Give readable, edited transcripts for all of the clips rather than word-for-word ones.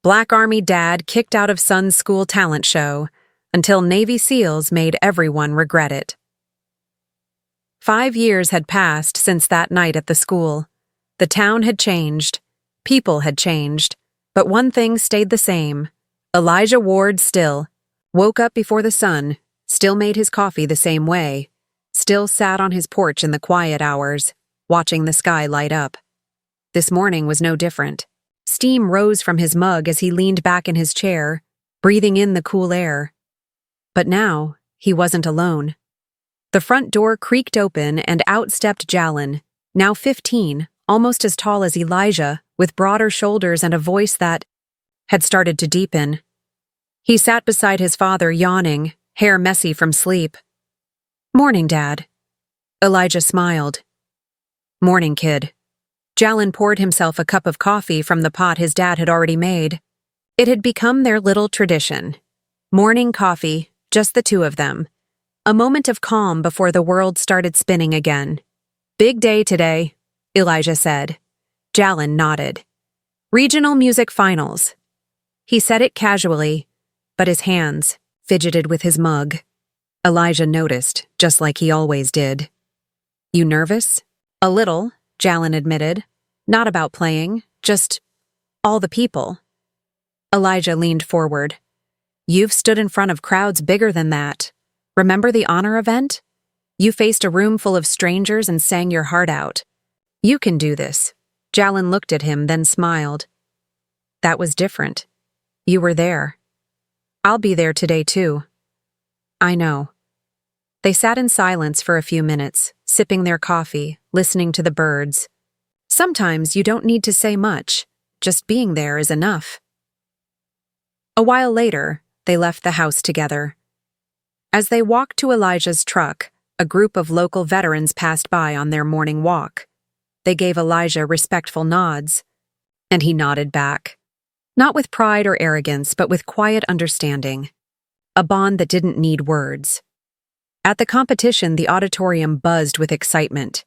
Black Army dad kicked out of son's school talent show until Navy SEALs made everyone regret it. 5 years had passed since that night at the school. The town had changed. People had changed. But one thing stayed the same. Elijah Ward still woke up before the sun, still made his coffee the same way, still sat on his porch in the quiet hours, watching the sky light up. This morning was no different. Steam rose from his mug as he leaned back in his chair, breathing in the cool air. But now, he wasn't alone. The front door creaked open and out stepped Jalen, now 15, almost as tall as Elijah, with broader shoulders and a voice that had started to deepen. He sat beside his father, yawning, hair messy from sleep. "Morning, Dad." Elijah smiled. "Morning, kid." Jalen poured himself a cup of coffee from the pot his dad had already made. It had become their little tradition. Morning coffee, just the two of them. A moment of calm before the world started spinning again. "Big day today," Elijah said. Jalen nodded. "Regional music finals." He said it casually, but his hands fidgeted with his mug. Elijah noticed, just like he always did. "You nervous?" "A little," Jalen admitted. "Not about playing, just all the people." Elijah leaned forward. "You've stood in front of crowds bigger than that. Remember the honor event? You faced a room full of strangers and sang your heart out. You can do this." Jalen looked at him, then smiled. "That was different. You were there. I'll be there today, too." "I know." They sat in silence for a few minutes, sipping their coffee, listening to the birds. Sometimes you don't need to say much. Just being there is enough. A while later, they left the house together. As they walked to Elijah's truck, a group of local veterans passed by on their morning walk. They gave Elijah respectful nods, and he nodded back. Not with pride or arrogance, but with quiet understanding. A bond that didn't need words. At the competition, the auditorium buzzed with excitement.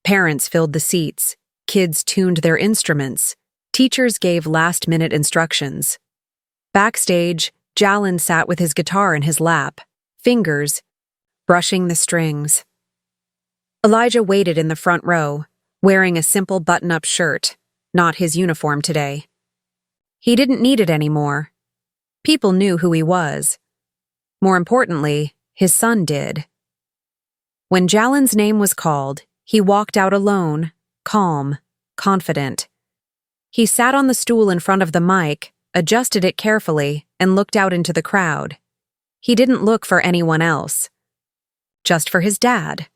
Parents filled the seats, kids tuned their instruments, teachers gave last-minute instructions. Backstage, Jalen sat with his guitar in his lap, fingers brushing the strings. Elijah waited in the front row, wearing a simple button-up shirt, not his uniform today. He didn't need it anymore. People knew who he was. More importantly, his son did. When Jalen's name was called, he walked out alone, calm, confident. He sat on the stool in front of the mic, adjusted it carefully, and looked out into the crowd. He didn't look for anyone else. Just for his dad.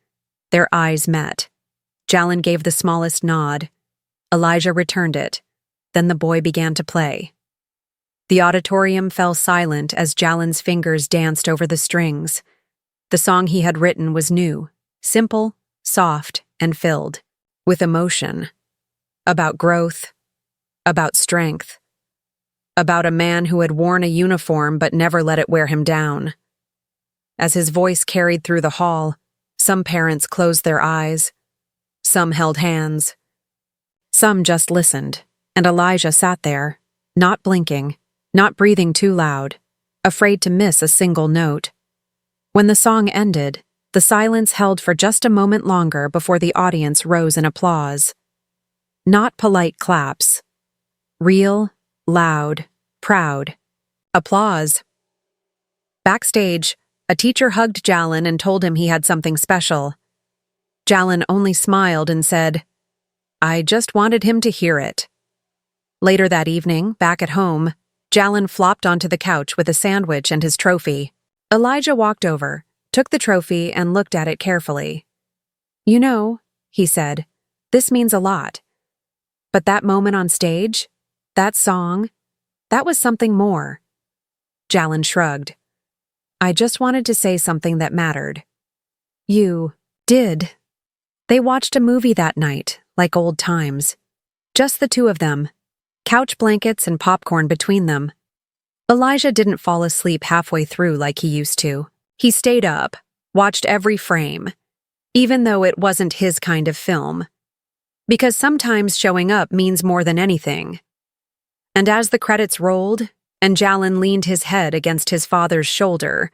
Their eyes met. Jalen gave the smallest nod. Elijah returned it. Then the boy began to play. The auditorium fell silent as Jalen's fingers danced over the strings. The song he had written was new, simple, soft, and filled with emotion. About growth, about strength, about a man who had worn a uniform but never let it wear him down. As his voice carried through the hall, some parents closed their eyes, some held hands, some just listened, and Elijah sat there, not blinking, not breathing too loud, afraid to miss a single note. When the song ended, the silence held for just a moment longer before the audience rose in applause. Not polite claps. Real, loud, proud. Applause. Backstage, a teacher hugged Jalen and told him he had something special. Jalen only smiled and said, "I just wanted him to hear it." Later that evening, back at home, Jalen flopped onto the couch with a sandwich and his trophy. Elijah walked over, took the trophy, and looked at it carefully. "You know," he said, "this means a lot. But that moment on stage, that song, that was something more." Jalen shrugged. "I just wanted to say something that mattered." "You did." They watched a movie that night, like old times. Just the two of them. Couch blankets and popcorn between them. Elijah didn't fall asleep halfway through like he used to. He stayed up, watched every frame, even though it wasn't his kind of film. Because sometimes showing up means more than anything. And as the credits rolled, and Jalin leaned his head against his father's shoulder,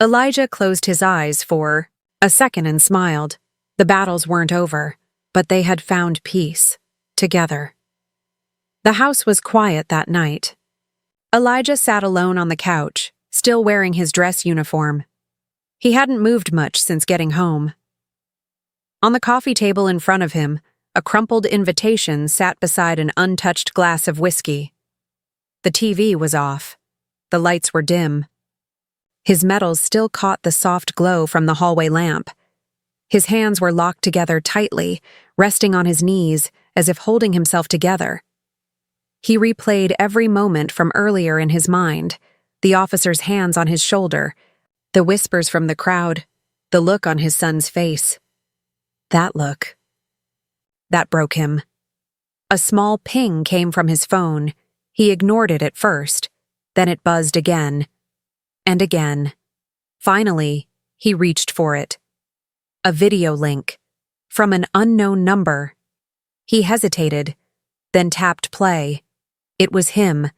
Elijah closed his eyes for a second and smiled. The battles weren't over, but they had found peace, together. The house was quiet that night. Elijah sat alone on the couch, still wearing his dress uniform. He hadn't moved much since getting home. On the coffee table in front of him, a crumpled invitation sat beside an untouched glass of whiskey. The TV was off. The lights were dim. His metals still caught the soft glow from the hallway lamp. His hands were locked together tightly, resting on his knees as if holding himself together. He replayed every moment from earlier in his mind, the officer's hands on his shoulder, the whispers from the crowd, the look on his son's face. That look. That broke him. A small ping came from his phone. He ignored it at first. Then it buzzed again. And again. Finally, he reached for it. A video link. From an unknown number. He hesitated, then tapped play. It was him,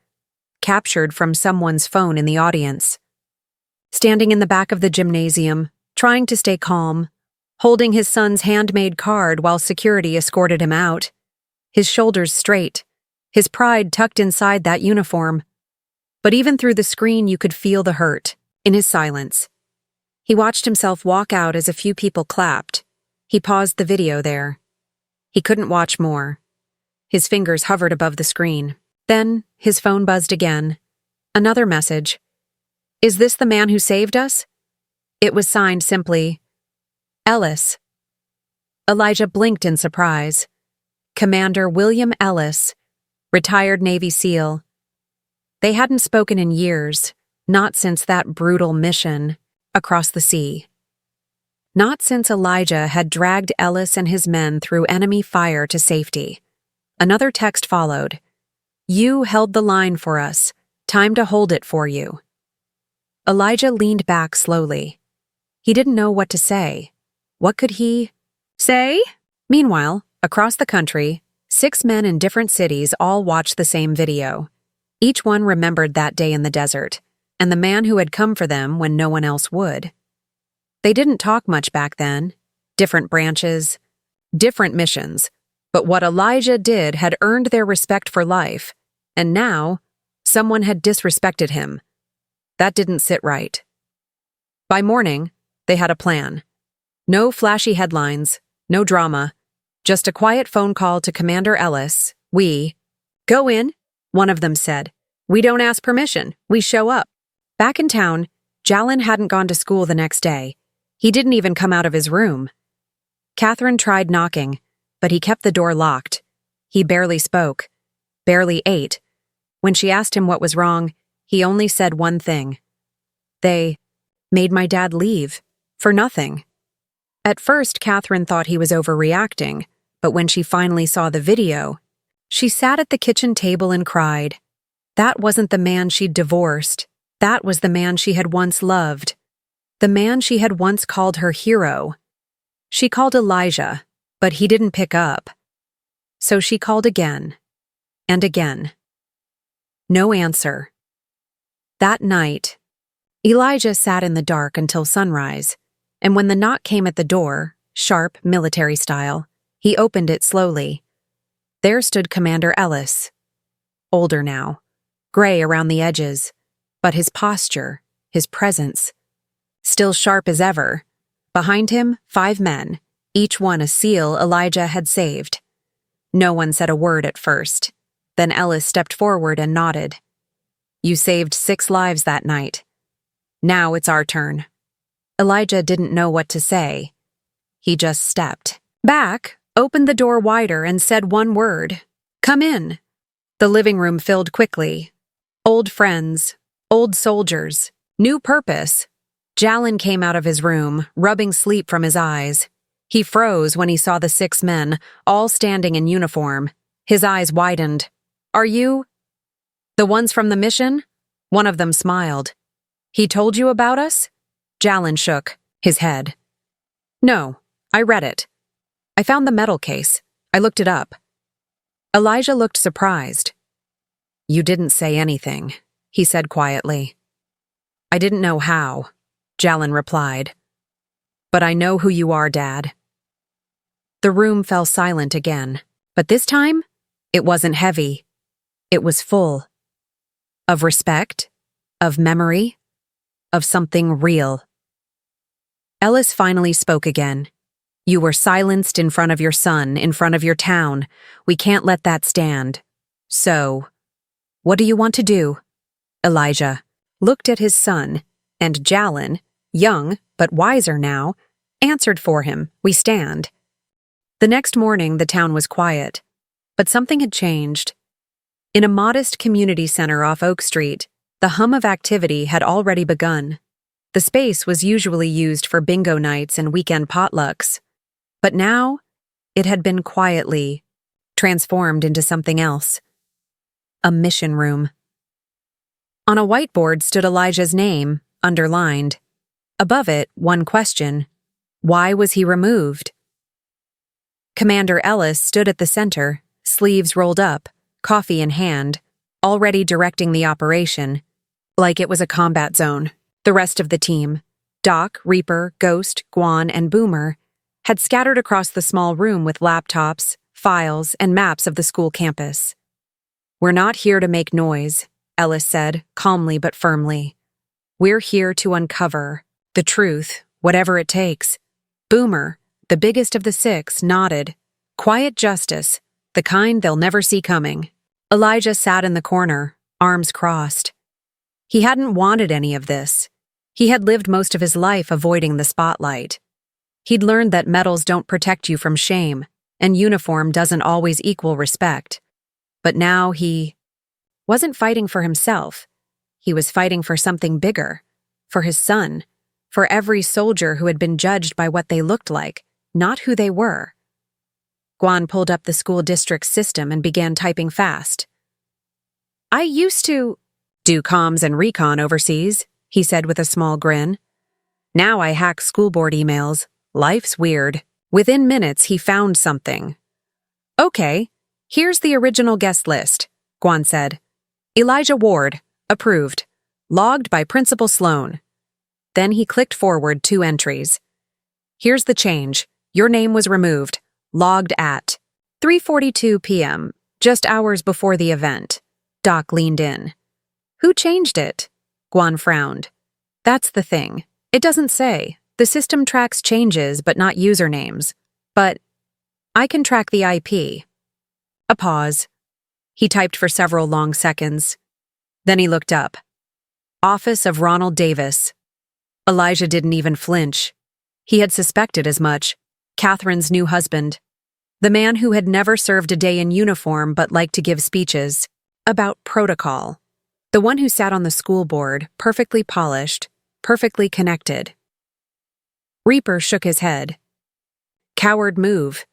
captured from someone's phone in the audience. Standing in the back of the gymnasium, trying to stay calm, holding his son's handmade card while security escorted him out. His shoulders straight, his pride tucked inside that uniform. But even through the screen you could feel the hurt, in his silence. He watched himself walk out as a few people clapped. He paused the video there. He couldn't watch more. His fingers hovered above the screen. Then, his phone buzzed again. Another message. "Is this the man who saved us?" It was signed simply, Ellis. Elijah blinked in surprise. Commander William Ellis, retired Navy SEAL. They hadn't spoken in years, not since that brutal mission across the sea. Not since Elijah had dragged Ellis and his men through enemy fire to safety. Another text followed. "You held the line for us. Time to hold it for you." Elijah leaned back slowly. He didn't know what to say. What could he say? Meanwhile, across the country, 6 men in different cities all watched the same video. Each one remembered that day in the desert, and the man who had come for them when no one else would. They didn't talk much back then. Different branches, different missions. But what Elijah did had earned their respect for life, and now, someone had disrespected him. That didn't sit right. By morning, they had a plan. No flashy headlines, no drama, just a quiet phone call to Commander Ellis. Go in, one of them said. "We don't ask permission, we show up." Back in town, Jalin hadn't gone to school the next day. He didn't even come out of his room. Catherine tried knocking, but he kept the door locked. He barely spoke, barely ate. When she asked him what was wrong, he only said one thing. "They made my dad leave, for nothing." At first, Catherine thought he was overreacting, but when she finally saw the video, she sat at the kitchen table and cried. That wasn't the man she'd divorced. That was the man she had once loved. The man she had once called her hero. She called Elijah, but he didn't pick up. So she called again, and again. No answer. That night, Elijah sat in the dark until sunrise, and when the knock came at the door, sharp, military style, he opened it slowly. There stood Commander Ellis. Older now, gray around the edges, but his posture, his presence, still sharp as ever. Behind him, 5 men, each one a SEAL Elijah had saved. No one said a word at first. Then Ellis stepped forward and nodded. "You saved 6 lives that night. Now it's our turn." Elijah didn't know what to say. He just stepped back, opened the door wider, and said one word. "Come in." The living room filled quickly. Old friends, old soldiers, new purpose. Jalin came out of his room, rubbing sleep from his eyes. He froze when he saw the 6 men, all standing in uniform. His eyes widened. "Are you the ones from the mission?" One of them smiled. "He told you about us?" Jalin shook his head. "No, I read it. I found the medal case. I looked it up." Elijah looked surprised. You didn't say anything, he said quietly. I didn't know how, Jalin replied. But I know who you are, Dad. The room fell silent again, but this time, it wasn't heavy. It was full. Of respect, of memory, of something real. Ellis finally spoke again. You were silenced in front of your son, in front of your town. We can't let that stand. So, what do you want to do? Elijah looked at his son, and Jalin, young but wiser now, answered for him, We stand. The next morning, the town was quiet, but something had changed. In a modest community center off Oak Street, the hum of activity had already begun. The space was usually used for bingo nights and weekend potlucks, but now it had been quietly transformed into something else. A mission room. On a whiteboard stood Elijah's name, underlined. Above it, one question. Why was he removed? Commander Ellis stood at the center, sleeves rolled up, coffee in hand, already directing the operation, like it was a combat zone. The rest of the team, Doc, Reaper, Ghost, Guan, and Boomer, had scattered across the small room with laptops, files, and maps of the school campus. We're not here to make noise, Ellis said, calmly but firmly. We're here to uncover the truth, whatever it takes. Boomer, the biggest of the six, nodded. Quiet justice, the kind they'll never see coming. Elijah sat in the corner, arms crossed. He hadn't wanted any of this. He had lived most of his life avoiding the spotlight. He'd learned that medals don't protect you from shame, and uniform doesn't always equal respect. But now he wasn't fighting for himself. He was fighting for something bigger, for his son, for every soldier who had been judged by what they looked like, not who they were. Guan pulled up the school district system and began typing fast. I used to do comms and recon overseas, he said with a small grin. Now I hack school board emails. Life's weird. Within minutes, he found something. Okay, here's the original guest list, Guan said. Elijah Ward, approved. Logged by Principal Sloan. Then he clicked forward 2 entries. Here's the change. Your name was removed. Logged at 3:42 p.m., just hours before the event. Doc leaned in. Who changed it? Guan frowned. That's the thing. It doesn't say. The system tracks changes but not usernames. But I can track the IP. A pause. He typed for several long seconds. Then he looked up. Office of Ronald Davis. Elijah didn't even flinch. He had suspected as much. Catherine's new husband. The man who had never served a day in uniform but liked to give speeches. About protocol. The one who sat on the school board, perfectly polished, perfectly connected. Reaper shook his head. Coward move.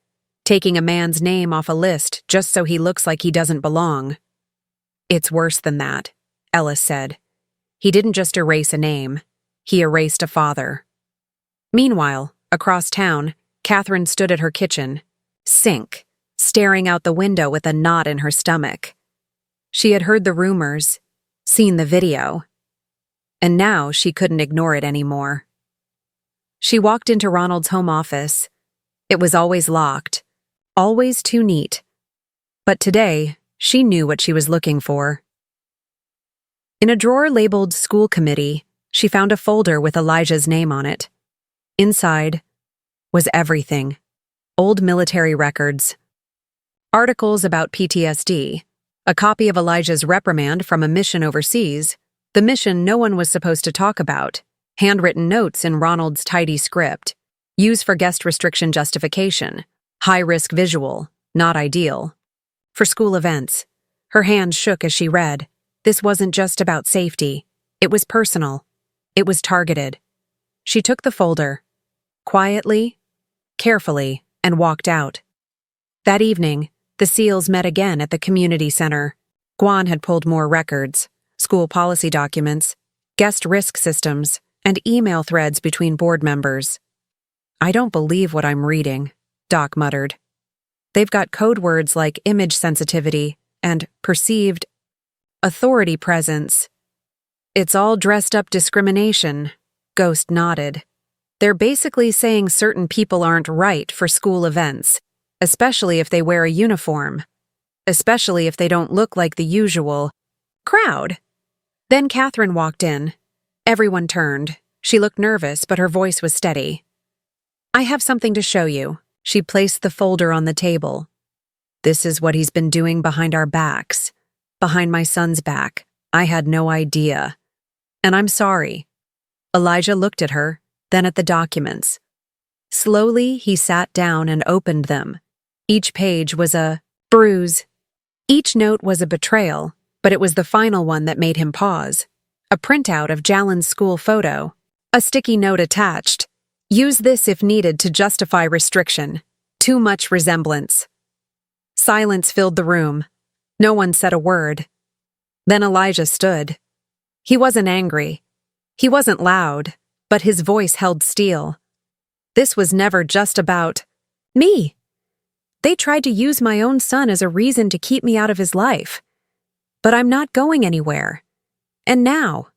Taking a man's name off a list just so he looks like he doesn't belong. It's worse than that, Ellis said. He didn't just erase a name. He erased a father. Meanwhile, across town, Catherine stood at her kitchen sink, staring out the window with a knot in her stomach. She had heard the rumors, seen the video, and now she couldn't ignore it anymore. She walked into Ronald's home office. It was always locked, always too neat. But today, she knew what she was looking for. In a drawer labeled School Committee, she found a folder with Elijah's name on it. Inside was everything. Old military records, articles about PTSD, a copy of Elijah's reprimand from a mission overseas, the mission no one was supposed to talk about, handwritten notes in Ronald's tidy script, use for guest restriction justification, high-risk visual, not ideal. For school events, her hands shook as she read. This wasn't just about safety. It was personal. It was targeted. She took the folder, quietly, carefully, and walked out. That evening, the SEALs met again at the community center. Guan had pulled more records, school policy documents, guest risk systems, and email threads between board members. I don't believe what I'm reading, Doc muttered. They've got code words like image sensitivity and perceived. authority presence. It's all dressed up discrimination, Ghost nodded. They're basically saying certain people aren't right for school events, especially if they wear a uniform, especially if they don't look like the usual crowd. Then Catherine walked in. Everyone turned. She looked nervous, but her voice was steady. I have something to show you. She placed the folder on the table. This is what he's been doing behind our backs. Behind my son's back. I had no idea. And I'm sorry. Elijah looked at her, then at the documents. Slowly, he sat down and opened them. Each page was a bruise. Each note was a betrayal, but it was the final one that made him pause. A printout of Jalen's school photo. A sticky note attached. Use this if needed to justify restriction. Too much resemblance. Silence filled the room. No one said a word. Then Elijah stood. He wasn't angry. He wasn't loud, but his voice held steel. This was never just about me. They tried to use my own son as a reason to keep me out of his life. But I'm not going anywhere. And now,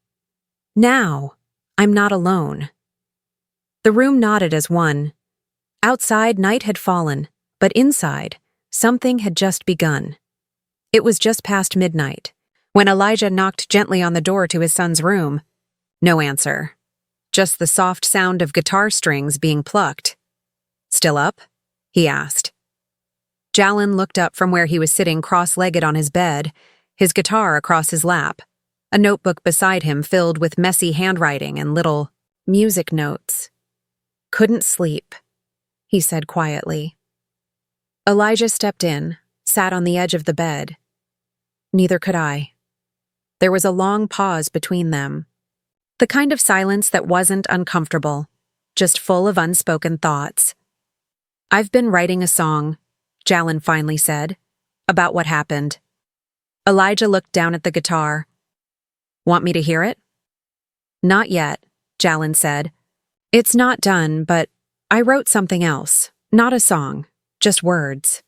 I'm not alone. The room nodded as one. Outside, night had fallen, but inside, something had just begun. It was just past midnight, when Elijah knocked gently on the door to his son's room. No answer. Just the soft sound of guitar strings being plucked. Still up? He asked. Jalen looked up from where he was sitting cross-legged on his bed, his guitar across his lap, a notebook beside him filled with messy handwriting and little music notes. Couldn't sleep, he said quietly. Elijah stepped in, sat on the edge of the bed. Neither could I. There was a long pause between them. The kind of silence that wasn't uncomfortable, just full of unspoken thoughts. I've been writing a song, Jalen finally said, about what happened. Elijah looked down at the guitar. Want me to hear it? Not yet, Jalen said. It's not done, but I wrote something else, not a song, just words.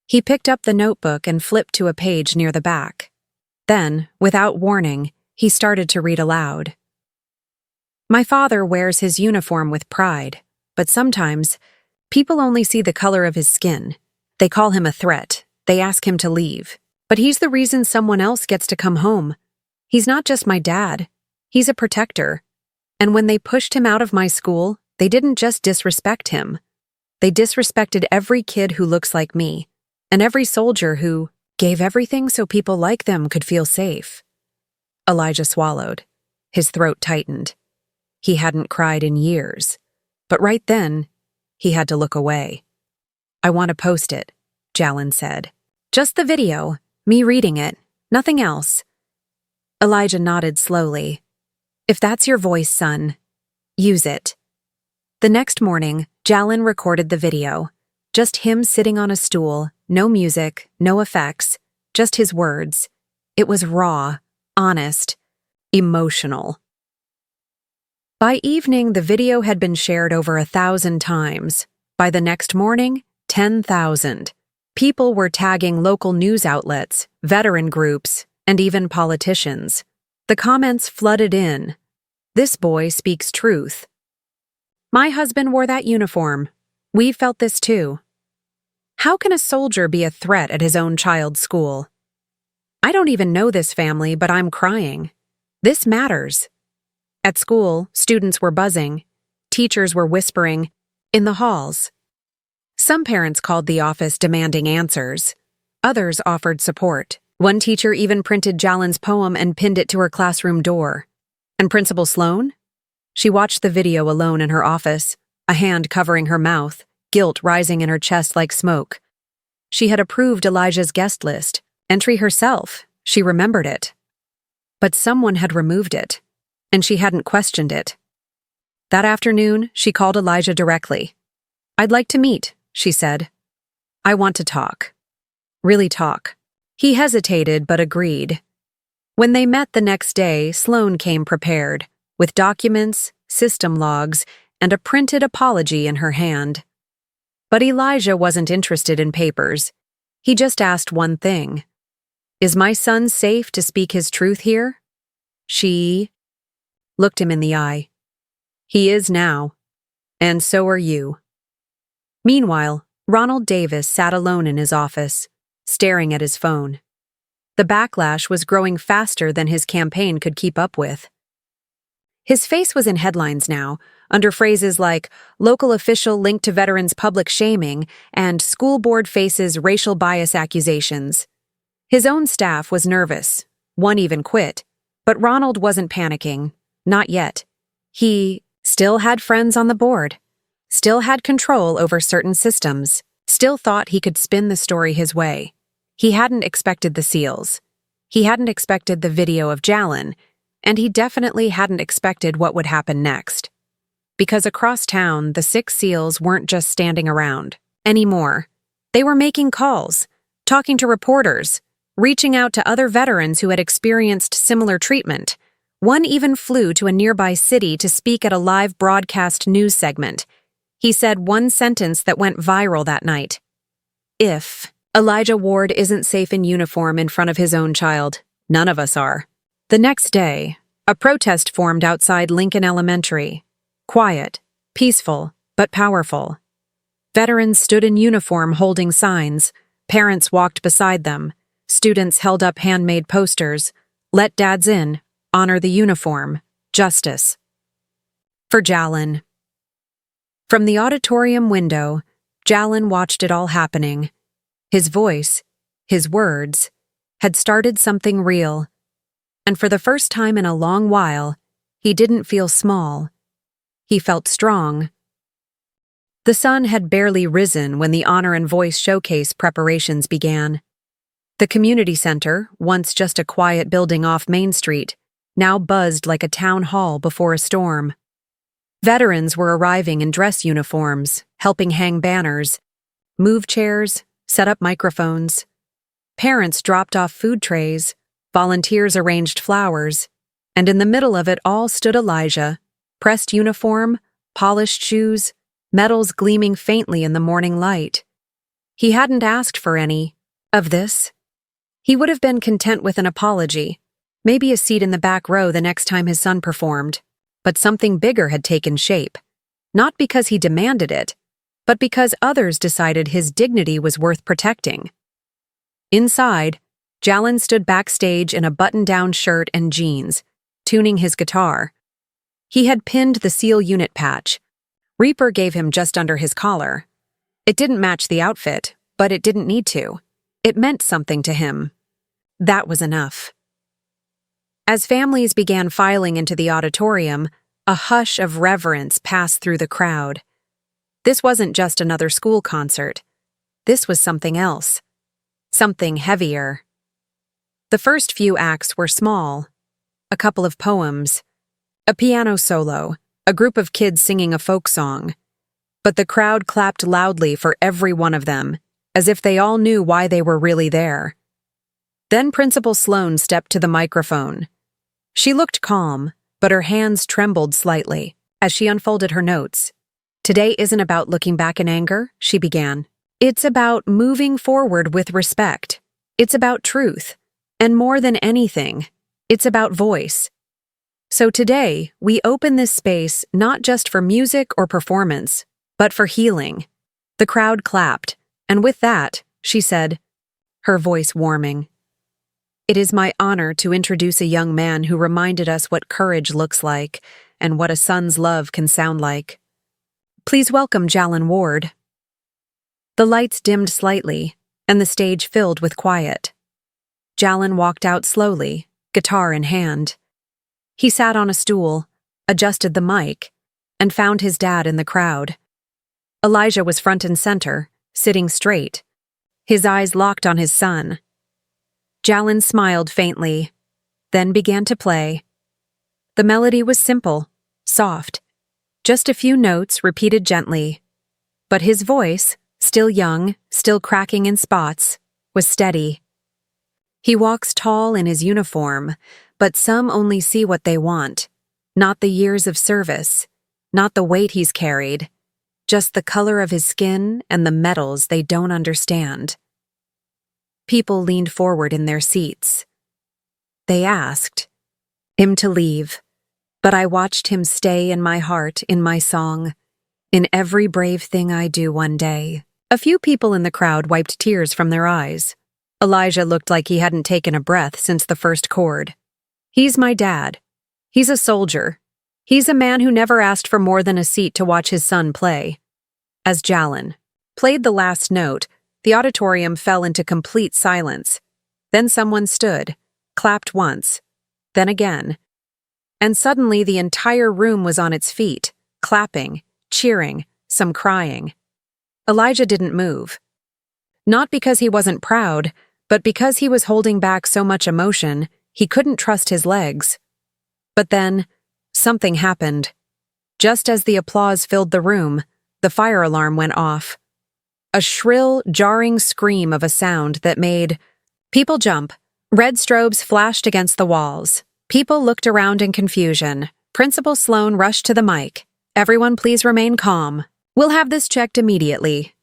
He picked up the notebook and flipped to a page near the back. Then, without warning, he started to read aloud. My father wears his uniform with pride, but sometimes people only see the color of his skin. They call him a threat. They ask him to leave. But he's the reason someone else gets to come home. He's not just my dad. He's a protector. And when they pushed him out of my school, they didn't just disrespect him. They disrespected every kid who looks like me, and every soldier who gave everything so people like them could feel safe. Elijah swallowed. His throat tightened. He hadn't cried in years. But right then, he had to look away. I want to post it, Jalen said. Just the video, me reading it, nothing else. Elijah nodded slowly. If that's your voice, son, use it. The next morning, Jalen recorded the video. Just him sitting on a stool, no music, no effects, just his words. It was raw, honest, emotional. By evening, the video had been shared over 1,000 times. By the next morning, 10,000. People were tagging local news outlets, veteran groups, and even politicians. The comments flooded in. This boy speaks truth. My husband wore that uniform. We felt this too. How can a soldier be a threat at his own child's school? I don't even know this family, but I'm crying. This matters. At school, students were buzzing. Teachers were whispering. In the halls. Some parents called the office demanding answers. Others offered support. One teacher even printed Jalen's poem and pinned it to her classroom door. And Principal Sloan? She watched the video alone in her office, a hand covering her mouth, guilt rising in her chest like smoke. She had approved Elijah's guest list, entry herself, she remembered it. But someone had removed it, and she hadn't questioned it. That afternoon, she called Elijah directly. I'd like to meet, she said. I want to talk. Really talk. He hesitated but agreed. When they met the next day, Sloan came prepared, with documents, system logs, and a printed apology in her hand. But Elijah wasn't interested in papers. He just asked one thing. Is my son safe to speak his truth here? She looked him in the eye. He is now, and so are you. Meanwhile, Ronald Davis sat alone in his office, staring at his phone. The backlash was growing faster than his campaign could keep up with. His face was in headlines now, under phrases like local official linked to veterans' public shaming and school board faces racial bias accusations. His own staff was nervous. One even quit. But Ronald wasn't panicking. Not yet. He still had friends on the board, still had control over certain systems, still thought he could spin the story his way. He hadn't expected the SEALs. He hadn't expected the video of Jalen, and he definitely hadn't expected what would happen next. Because across town, the 6 SEALs weren't just standing around anymore. They were making calls, talking to reporters, reaching out to other veterans who had experienced similar treatment. One even flew to a nearby city to speak at a live broadcast news segment. He said one sentence that went viral that night. If Elijah Ward isn't safe in uniform in front of his own child, none of us are. The next day, a protest formed outside Lincoln Elementary. Quiet, peaceful, but powerful. Veterans stood in uniform holding signs. Parents walked beside them. Students held up handmade posters. Let dads in. Honor the uniform. Justice. For Jalen. From the auditorium window, Jalen watched it all happening. His voice, his words, had started something real. And for the first time in a long while, he didn't feel small. He felt strong. The sun had barely risen when the Honor and Voice Showcase preparations began. The community center, once just a quiet building off Main Street, now buzzed like a town hall before a storm. Veterans were arriving in dress uniforms, helping hang banners, move chairs, set up microphones. Parents dropped off food trays, volunteers arranged flowers, and in the middle of it all stood Elijah, pressed uniform, polished shoes, medals gleaming faintly in the morning light. He hadn't asked for any of this. He would have been content with an apology, maybe a seat in the back row the next time his son performed, but something bigger had taken shape, not because he demanded it, but because others decided his dignity was worth protecting. Inside, Jalen stood backstage in a button-down shirt and jeans, tuning his guitar. He had pinned the SEAL unit patch. Reaper gave him just under his collar. It didn't match the outfit, but it didn't need to. It meant something to him. That was enough. As families began filing into the auditorium, a hush of reverence passed through the crowd. This wasn't just another school concert. This was something else. Something heavier. The first few acts were small. A couple of poems, a piano solo, a group of kids singing a folk song. But the crowd clapped loudly for every one of them, as if they all knew why they were really there. Then Principal Sloan stepped to the microphone. She looked calm, but her hands trembled slightly as she unfolded her notes. Today isn't about looking back in anger, she began. It's about moving forward with respect. It's about truth. And more than anything, it's about voice. So today, we open this space not just for music or performance, but for healing. The crowd clapped, and with that, she said, her voice warming, "It is my honor to introduce a young man who reminded us what courage looks like and what a son's love can sound like. Please welcome Jalen Ward." The lights dimmed slightly, and the stage filled with quiet. Jalen walked out slowly, guitar in hand. He sat on a stool, adjusted the mic, and found his dad in the crowd. Elijah was front and center, sitting straight, his eyes locked on his son. Jalen smiled faintly, then began to play. The melody was simple, soft, just a few notes repeated gently. But his voice, still young, still cracking in spots, was steady. He walks tall in his uniform, but some only see what they want, not the years of service, not the weight he's carried, just the color of his skin and the medals they don't understand. People leaned forward in their seats. They asked him to leave, but I watched him stay in my heart, in my song, in every brave thing I do one day. A few people in the crowd wiped tears from their eyes. Elijah looked like he hadn't taken a breath since the first chord. He's my dad. He's a soldier. He's a man who never asked for more than a seat to watch his son play. As Jalen played the last note, the auditorium fell into complete silence. Then someone stood, clapped once, then again. And suddenly the entire room was on its feet, clapping, cheering, some crying. Elijah didn't move. Not because he wasn't proud, but because he was holding back so much emotion, he couldn't trust his legs. But then, something happened. Just as the applause filled the room, the fire alarm went off. A shrill, jarring scream of a sound that made people jump. Red strobes flashed against the walls. People looked around in confusion. Principal Sloan rushed to the mic. "Everyone please remain calm. We'll have this checked immediately."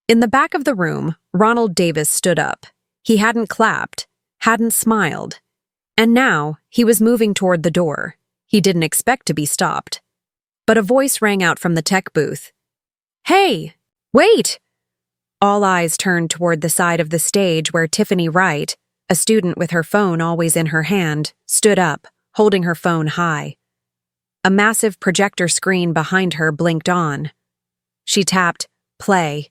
In the back of the room, Ronald Davis stood up. He hadn't clapped, hadn't smiled. And now, he was moving toward the door. He didn't expect to be stopped. But a voice rang out from the tech booth. "Hey, wait!" All eyes turned toward the side of the stage where Tiffany Wright, a student with her phone always in her hand, stood up, holding her phone high. A massive projector screen behind her blinked on. She tapped play.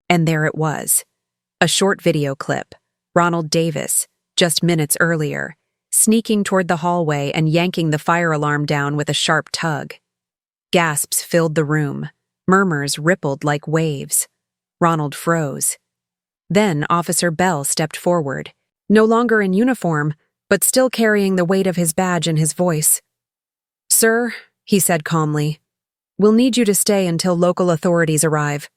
And there it was. A short video clip. Ronald Davis, just minutes earlier, sneaking toward the hallway and yanking the fire alarm down with a sharp tug. Gasps filled the room. Murmurs rippled like waves. Ronald froze. Then Officer Bell stepped forward, no longer in uniform, but still carrying the weight of his badge in his voice. "Sir," he said calmly, "we'll need you to stay until local authorities arrive.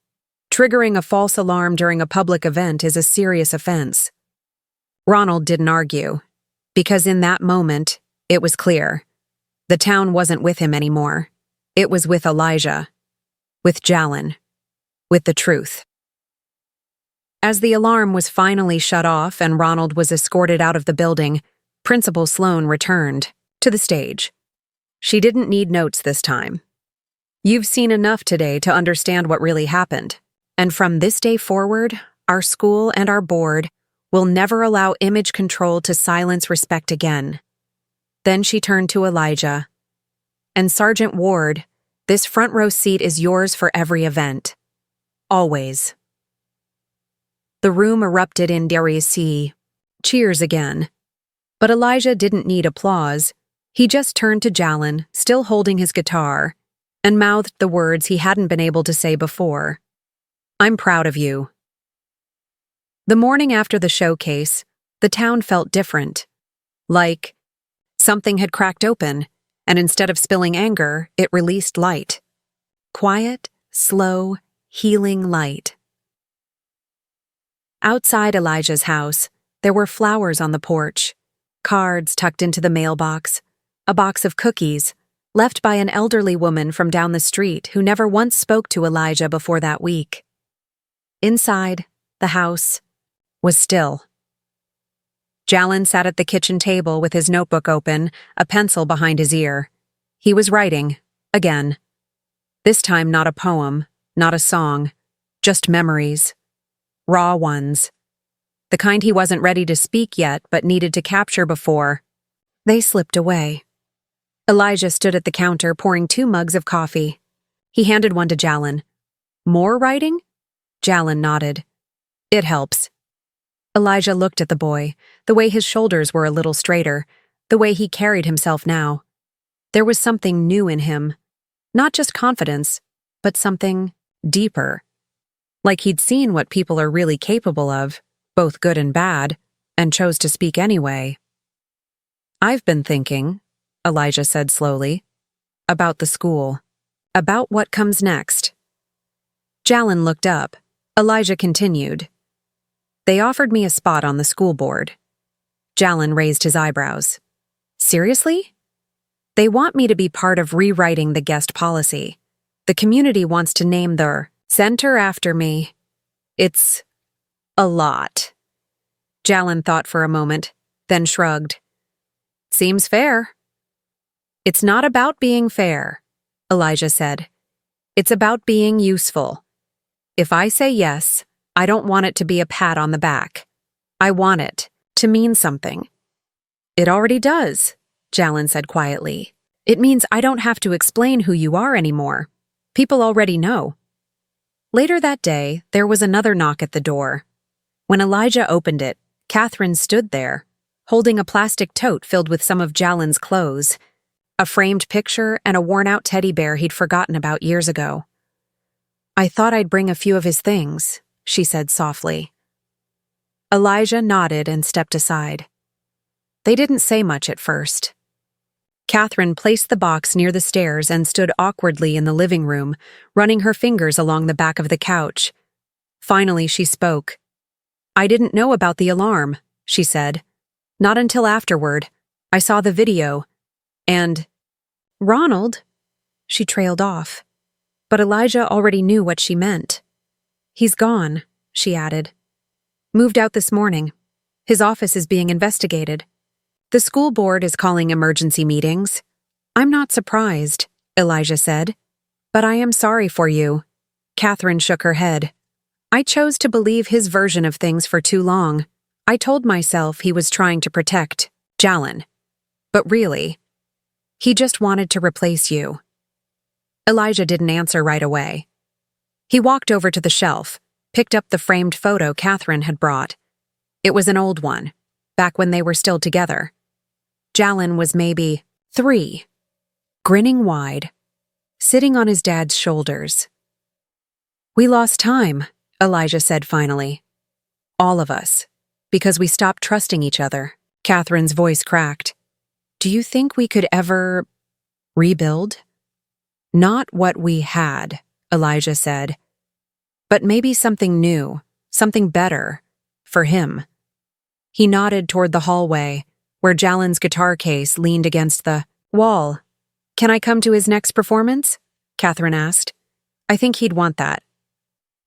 Triggering a false alarm during a public event is a serious offense." Ronald didn't argue, because in that moment, it was clear. The town wasn't with him anymore. It was with Elijah, with Jalen, with the truth. As the alarm was finally shut off and Ronald was escorted out of the building, Principal Sloan returned to the stage. She didn't need notes this time. "You've seen enough today to understand what really happened. And from this day forward, our school and our board will never allow image control to silence respect again." Then she turned to Elijah. "And Sergeant Ward, this front row seat is yours for every event. Always." The room erupted in derisive cheers again. But Elijah didn't need applause. He just turned to Jalen, still holding his guitar, and mouthed the words he hadn't been able to say before. "I'm proud of you." The morning after the showcase, the town felt different. Like something had cracked open, and instead of spilling anger, it released light. Quiet, slow, healing light. Outside Elijah's house, there were flowers on the porch, cards tucked into the mailbox, a box of cookies, left by an elderly woman from down the street who never once spoke to Elijah before that week. Inside, the house was still. Jalen sat at the kitchen table with his notebook open, a pencil behind his ear. He was writing, again. This time not a poem, not a song, just memories. Raw ones. The kind he wasn't ready to speak yet but needed to capture before they slipped away. Elijah stood at the counter pouring 2 mugs of coffee. He handed one to Jalen. "More writing?" Jalen nodded. "It helps." Elijah looked at the boy, the way his shoulders were a little straighter, the way he carried himself now. There was something new in him. Not just confidence, but something deeper. Like he'd seen what people are really capable of, both good and bad, and chose to speak anyway. "I've been thinking," Elijah said slowly, "about the school, about what comes next." Jalen looked up. Elijah continued. "They offered me a spot on the school board." Jalen raised his eyebrows. "Seriously?" "They want me to be part of rewriting the guest policy. The community wants to name their center after me. It's a lot." Jalen thought for a moment, then shrugged. Seems fair. It's not about being fair, Elijah said. It's about being useful. If I say yes, I don't want it to be a pat on the back. I want it to mean something. It already does, Jalen said quietly. It means I don't have to explain who you are anymore. People already know. Later that day, there was another knock at the door. When Elijah opened it, Catherine stood there, holding a plastic tote filled with some of Jalen's clothes, a framed picture and a worn-out teddy bear he'd forgotten about years ago. I thought I'd bring a few of his things, she said softly. Elijah nodded and stepped aside. They didn't say much at first. Catherine placed the box near the stairs and stood awkwardly in the living room, running her fingers along the back of the couch. Finally, she spoke. I didn't know about the alarm, she said. Not until afterward. I saw the video. And, Ronald, she trailed off. But Elijah already knew what she meant. He's gone, she added. Moved out this morning. His office is being investigated. The school board is calling emergency meetings. I'm not surprised, Elijah said. But I am sorry for you. Catherine shook her head. I chose to believe his version of things for too long. I told myself he was trying to protect Jalen. But really, he just wanted to replace you. Elijah didn't answer right away. He walked over to the shelf, picked up the framed photo Catherine had brought. It was an old one, back when they were still together. Jalen was maybe 3, grinning wide, sitting on his dad's shoulders. We lost time, Elijah said finally. All of us, because we stopped trusting each other. Catherine's voice cracked. Do you think we could ever rebuild? Not what we had, Elijah said, but maybe something new, something better, for him. He nodded toward the hallway, where Jalen's guitar case leaned against the wall. Can I come to his next performance? Catherine asked. I think he'd want that.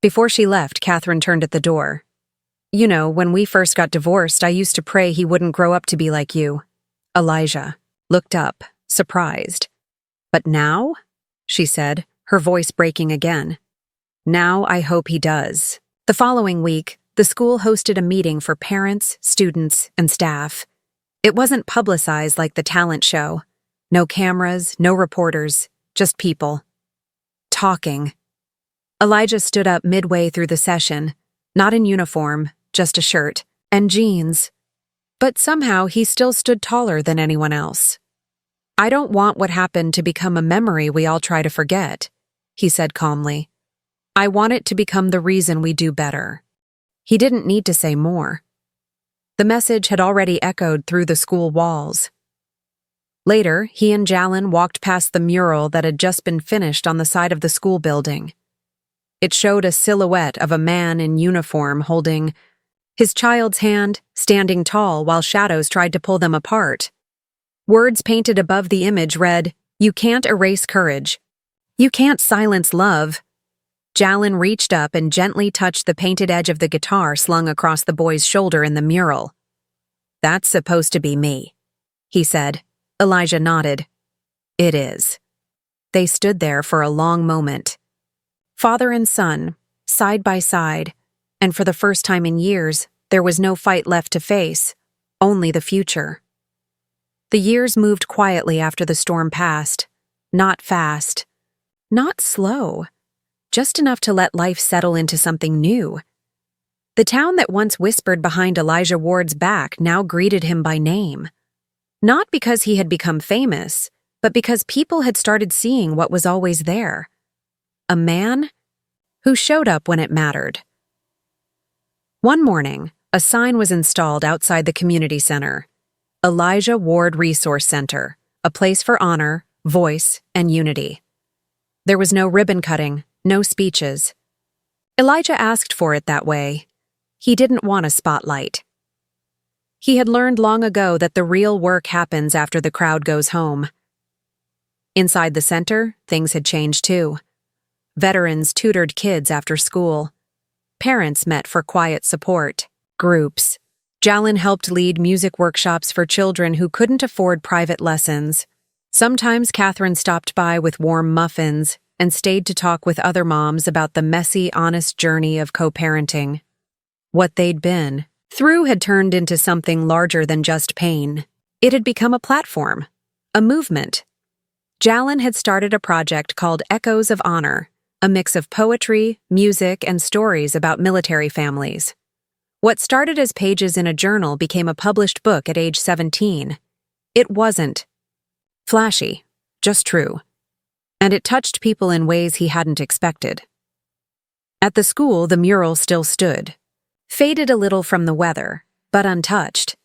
Before she left, Catherine turned at the door. You know, when we first got divorced, I used to pray he wouldn't grow up to be like you. Elijah looked up, surprised. But now? She said, her voice breaking again. Now I hope he does. The following week, the school hosted a meeting for parents, students, and staff. It wasn't publicized like the talent show. No cameras, no reporters, just people. Talking. Elijah stood up midway through the session, not in uniform, just a shirt, and jeans. But somehow he still stood taller than anyone else. I don't want what happened to become a memory we all try to forget, he said calmly. I want it to become the reason we do better. He didn't need to say more. The message had already echoed through the school walls. Later, he and Jalen walked past the mural that had just been finished on the side of the school building. It showed a silhouette of a man in uniform holding his child's hand, standing tall while shadows tried to pull them apart. Words painted above the image read, "You can't erase courage. You can't silence love." Jalen reached up and gently touched the painted edge of the guitar slung across the boy's shoulder in the mural. That's supposed to be me, he said. Elijah nodded. It is. They stood there for a long moment. Father and son, side by side, and for the first time in years, there was no fight left to face, only the future. The years moved quietly after the storm passed, not fast, not slow, just enough to let life settle into something new. The town that once whispered behind Elijah Ward's back now greeted him by name. Not because he had become famous, but because people had started seeing what was always there. A man who showed up when it mattered. One morning, a sign was installed outside the community center. Elijah Ward Resource Center, a place for honor, voice, and unity. There was no ribbon cutting, no speeches. Elijah asked for it that way. He didn't want a spotlight. He had learned long ago that the real work happens after the crowd goes home. Inside the center, things had changed too. Veterans tutored kids after school. Parents met for quiet support. Groups, Jalen helped lead music workshops for children who couldn't afford private lessons. Sometimes Catherine stopped by with warm muffins and stayed to talk with other moms about the messy, honest journey of co-parenting. What they'd been through had turned into something larger than just pain. It had become a platform, a movement. Jalen had started a project called Echoes of Honor, a mix of poetry, music, and stories about military families. What started as pages in a journal became a published book at age 17. It wasn't flashy, just true. And it touched people in ways he hadn't expected. At the school, the mural still stood, faded a little from the weather, but untouched.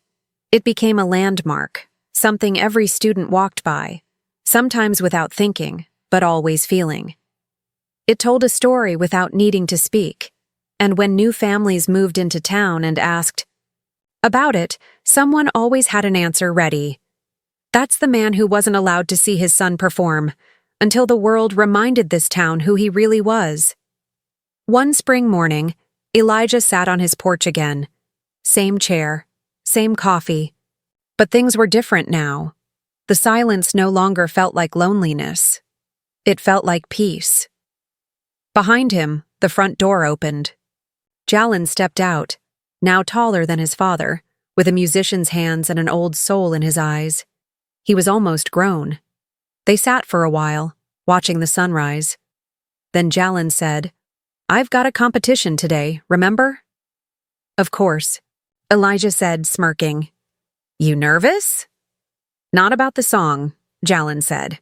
It became a landmark, something every student walked by, sometimes without thinking, but always feeling. It told a story without needing to speak, and when new families moved into town and asked about it, someone always had an answer ready. That's the man who wasn't allowed to see his son perform, until the world reminded this town who he really was. One spring morning, Elijah sat on his porch again. Same chair, same coffee. But things were different now. The silence no longer felt like loneliness. It felt like peace. Behind him, the front door opened. Jalen stepped out, now taller than his father, with a musician's hands and an old soul in his eyes. He was almost grown. They sat for a while, watching the sunrise. Then Jalen said, "I've got a competition today, remember?" "Of course," Elijah said, smirking. "You nervous?" "Not about the song," Jalen said.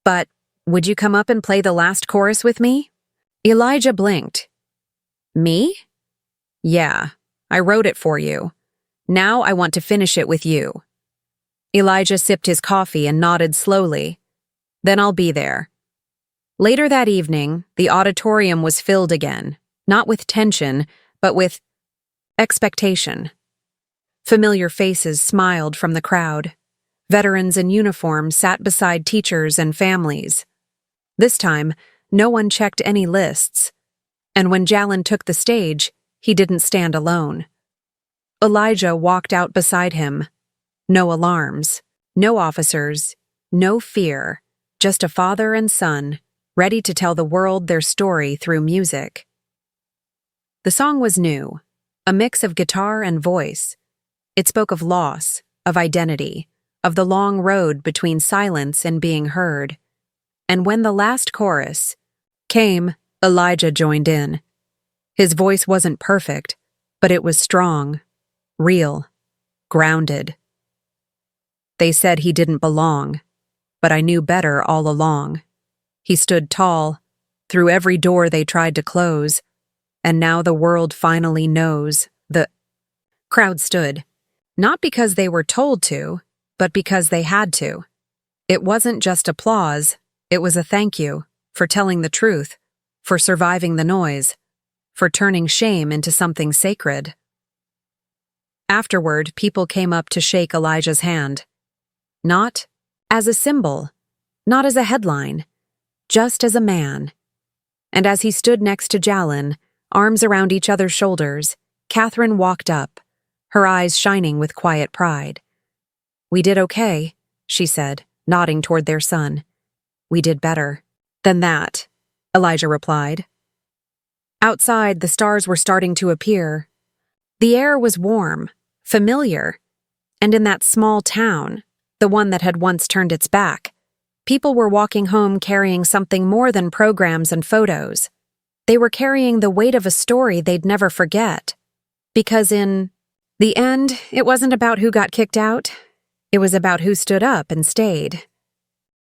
"But would you come up and play the last chorus with me?" Elijah blinked. "Me?" "Yeah, I wrote it for you. Now I want to finish it with you." Elijah sipped his coffee and nodded slowly. "Then I'll be there." Later that evening, the auditorium was filled again, not with tension, but with expectation. Familiar faces smiled from the crowd. Veterans in uniform sat beside teachers and families. This time, no one checked any lists. And when Jalen took the stage, he didn't stand alone. Elijah walked out beside him. No alarms, no officers, no fear, just a father and son, ready to tell the world their story through music. The song was new, a mix of guitar and voice. It spoke of loss, of identity, of the long road between silence and being heard. And when the last chorus came, Elijah joined in. His voice wasn't perfect, but it was strong, real, grounded. They said he didn't belong, but I knew better all along. He stood tall, through every door they tried to close, and now the world finally knows. The crowd stood, not because they were told to, but because they had to. It wasn't just applause, it was a thank you for telling the truth, for surviving the noise, for turning shame into something sacred. Afterward, people came up to shake Elijah's hand. Not as a symbol, not as a headline, just as a man. And as he stood next to Jalen, arms around each other's shoulders, Catherine walked up, her eyes shining with quiet pride. "We did okay," she said, nodding toward their son. "We did better than that," Elijah replied. Outside, the stars were starting to appear. The air was warm, familiar, and in that small town, the one that had once turned its back, people were walking home carrying something more than programs and photos. They were carrying the weight of a story they'd never forget. Because in the end, it wasn't about who got kicked out. It was about who stood up and stayed.